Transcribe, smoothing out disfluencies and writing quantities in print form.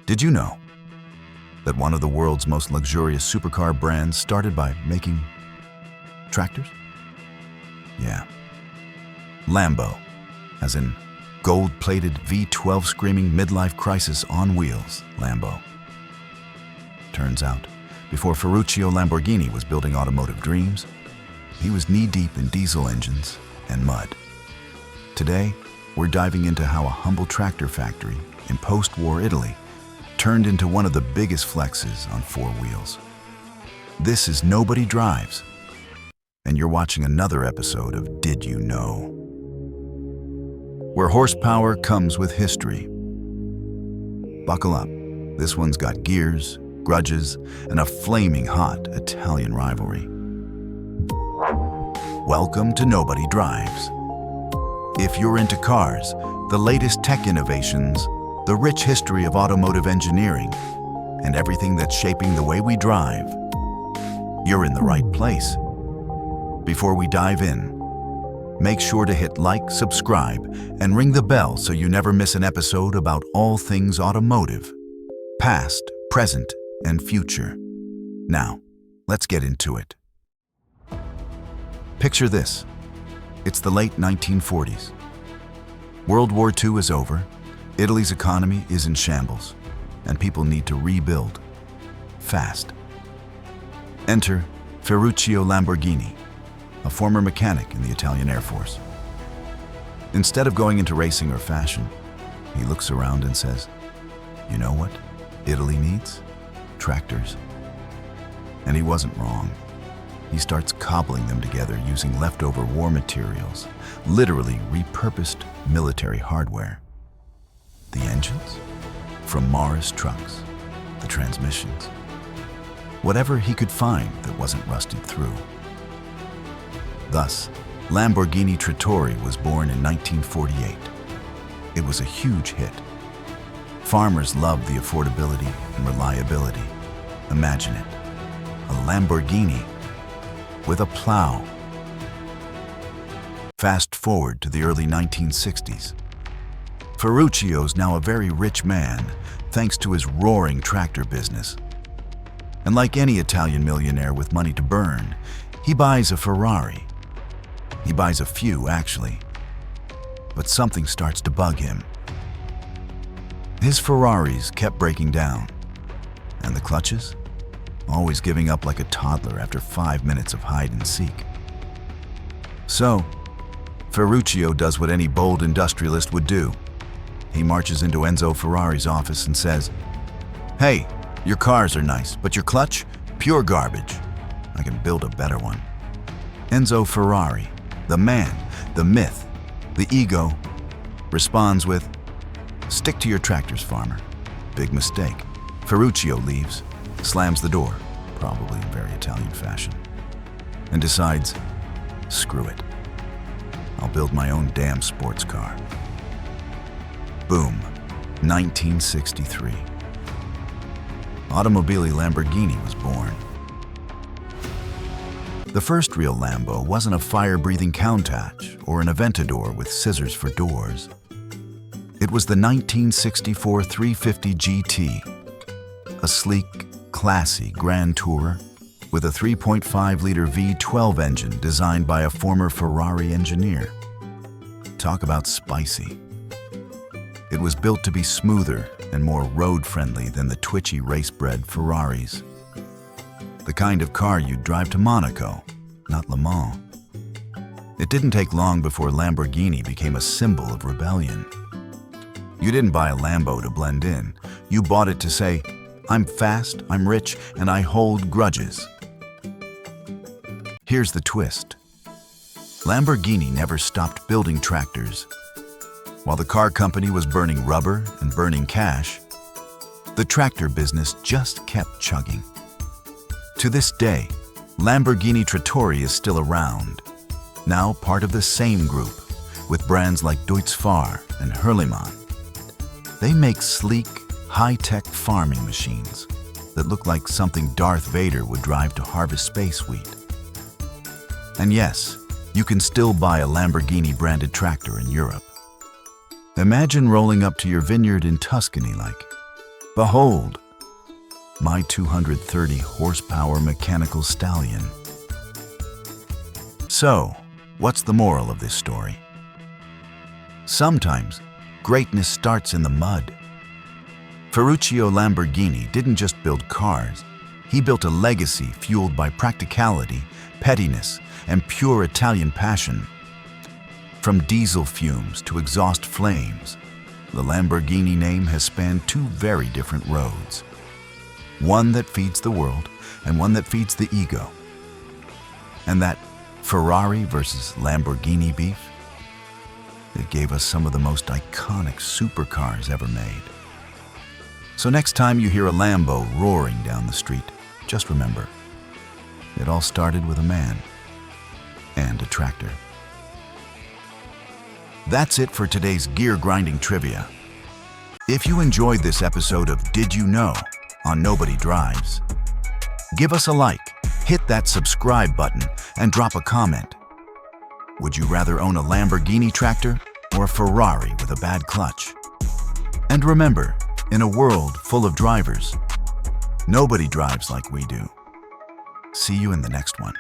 Did you know that one of the world's most luxurious supercar brands started by making tractors? Yeah. Lambo, as in gold-plated V12 screaming midlife crisis on wheels, Lambo. Turns out, before Ferruccio Lamborghini was building automotive dreams, he was knee-deep in diesel engines and mud. Today, we're diving into how a humble tractor factory in post-war Italy turned into one of the biggest flexes on four wheels. This is Nobody Drives, and you're watching another episode of Did You Know? Where horsepower comes with history. Buckle up, this one's got gears, grudges, and a flaming hot Italian rivalry. Welcome to Nobody Drives. If you're into cars, the latest tech innovations, the rich history of automotive engineering, and everything that's shaping the way we drive, you're in the right place. Before we dive in, make sure to hit like, subscribe, and ring the bell so you never miss an episode about all things automotive, past, present, and future. Now, let's get into it. Picture this. It's the late 1940s. World War II is over, Italy's economy is in shambles, and people need to rebuild. Fast. Enter Ferruccio Lamborghini, a former mechanic in the Italian Air Force. Instead of going into racing or fashion, he looks around and says, "You know what Italy needs? Tractors." And he wasn't wrong. He starts cobbling them together using leftover war materials, literally repurposed military hardware. The engines? From Mars trucks. The transmissions. Whatever he could find that wasn't rusted through. Thus, Lamborghini Trattori was born in 1948. It was a huge hit. Farmers loved the affordability and reliability. Imagine it, a Lamborghini with a plow. Fast forward to the early 1960s. Ferruccio's now a very rich man thanks to his roaring tractor business. And like any Italian millionaire with money to burn, he buys a Ferrari. He buys a few, actually. But something starts to bug him. His Ferraris kept breaking down. And the clutches? Always giving up like a toddler after 5 minutes of hide and seek. So, Ferruccio does what any bold industrialist would do. He marches into Enzo Ferrari's office and says, "Hey, your cars are nice, but your clutch? Pure garbage. I can build a better one." Enzo Ferrari, the man, the myth, the ego, responds with, "Stick to your tractors, farmer." Big mistake. Ferruccio leaves, slams the door, probably in very Italian fashion, and decides, screw it. I'll build my own damn sports car. Boom, 1963. Automobile Lamborghini was born. The first real Lambo wasn't a fire-breathing Countach or an Aventador with scissors for doors. It was the 1964 350 GT, a sleek, classy Grand Tourer with a 3.5-liter V12 engine designed by a former Ferrari engineer. Talk about spicy. It was built to be smoother and more road-friendly than the twitchy race-bred Ferraris. The kind of car you'd drive to Monaco, not Le Mans. It didn't take long before Lamborghini became a symbol of rebellion. You didn't buy a Lambo to blend in. You bought it to say, "I'm fast, I'm rich, and I hold grudges." Here's the twist. Lamborghini never stopped building tractors. While the car company was burning rubber and burning cash, the tractor business just kept chugging. To this day, Lamborghini Trattori is still around, now part of the same group, with brands like Deutz-Fahr and Hürlimann. They make sleek, high-tech farming machines that look like something Darth Vader would drive to harvest space wheat. And yes, you can still buy a Lamborghini-branded tractor in Europe. Imagine rolling up to your vineyard in Tuscany like, Behold, my 230 horsepower mechanical stallion. So, what's the moral of this story? Sometimes, greatness starts in the mud. Ferruccio Lamborghini didn't just build cars, he built a legacy fueled by practicality, pettiness, and pure Italian passion. From diesel fumes to exhaust flames, the Lamborghini name has spanned two very different roads. One that feeds the world and one that feeds the ego. And that Ferrari versus Lamborghini beef, it gave us some of the most iconic supercars ever made. So next time you hear a Lambo roaring down the street, just remember, it all started with a man and a tractor. That's it for today's gear-grinding trivia. If you enjoyed this episode of Did You Know on Nobody Drives, give us a like, hit that subscribe button, and drop a comment. Would you rather own a Lamborghini tractor or a Ferrari with a bad clutch? And remember, in a world full of drivers, nobody drives like we do. See you in the next one.